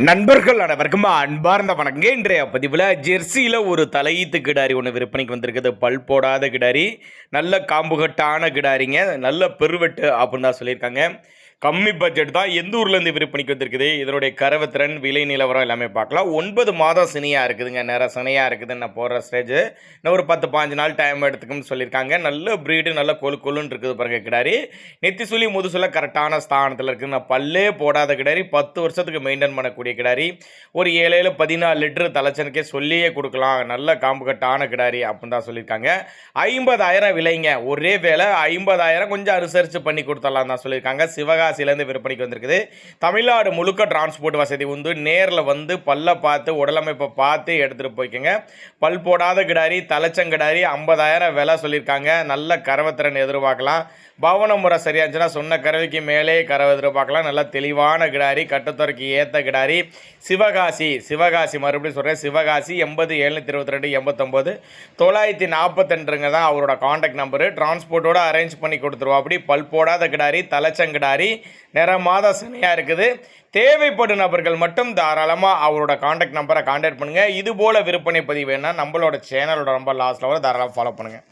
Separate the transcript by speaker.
Speaker 1: நண்பர்கள் அனைவருக்கும் அன்பார்ந்த வணக்கங்க. இன்றைய பதிவில் ஜெர்சியில் ஒரு தலையீத்து கிடாரி ஒன்று விற்பனைக்கு வந்திருக்குது. பல் போடாத கிடாரி, நல்ல காம்புகட்டான கிடாரிங்க, நல்ல பெருவெட்டு அப்படின்னு தான் சொல்லியிருக்காங்க. கம்மி பட்ஜெட் தான். எந்த ஊர்லேருந்து விற்பனைக்கு வந்திருக்குது, இதனுடைய கறவைத்திறன், விலை நிலவரம் எல்லாமே பார்க்கலாம். 9 மாதம் சினியாக இருக்குதுங்க, நேரம் சினையாக இருக்குது. நான் போகிற ஸ்டேஜ் இன்னும் ஒரு 10-15 நாள் டைம் எடுத்துக்குன்னு சொல்லியிருக்காங்க. நல்ல ப்ரீடு, நல்ல கொழுன்னு இருக்குது பாருங்க கிடாரி. நெத்தி சுழி முதுசுல கரெக்டான ஸ்தானத்தில் இருக்குது. நான் பல்லே போடாத கிடாரி, 10 வருஷத்துக்கு மெயின்டைன் பண்ணக்கூடிய கிடாரி. ஒரு 7-14 லிட்டர் தலைச்சனுக்கே சொல்லியே கொடுக்கலாம். நல்ல காம்பு கட்டான கிடாரி அப்படின்னு தான் சொல்லியிருக்காங்க. 50,000 விலைங்க. ஒரே வேலை 50,000 கொஞ்சம் அனுசரித்து பண்ணி கொடுத்துடலாம் தான் சொல்லியிருக்காங்க. சிவகாசியிலேருந்து விற்பனைக்கு வந்திருக்குது. தமிழ்நாடு முழுக்க டிரான்ஸ்போர்ட் வசதி உண்டு. நேரில் வந்து பல்லை பார்த்து உடலமைப்பை பார்த்து எடுத்துகிட்டு போய்க்கோங்க. பல் போடாத கிடாரி, தலைச்சங்கிடாரி, 50,000 விலை சொல்லியிருக்காங்க. நல்ல கறவைத்திறன் எதிர்பார்க்கலாம். பவன முறை சரியா இருந்துச்சுன்னா சொன்ன கறவைக்கு மேலே கறவை எதிர்பார்க்கலாம். நல்ல தெளிவான கிடாரி, கட்டுத்துறைக்கு ஏற்ற கிடாரி. சிவகாசி மறுபடியும் சொல்கிறேன், சிவகாசி 80-722-89 942 தான் அவரோட காண்டாக்ட் நம்பரு. டிரான்ஸ்போர்ட்டோட அரேஞ்ச் பண்ணி கொடுத்துருவா. அப்படி பல் போடாத கிடாரி, தலைச்சங்கிடாரி, நிறமாத சினையாக இருக்குது. தேவைப்படும் நபர்கள் மட்டும் தாராளமாக அவரோட காண்டாக்ட் நம்பரை காண்டாக்ட் பண்ணுங்கள். இது போல் விற்பனை பதிவு வேணால் நம்மளோட சேனலோட ரொம்ப லாஸ்ட்டில் வர தாராளமாக ஃபாலோ பண்ணுங்கள்.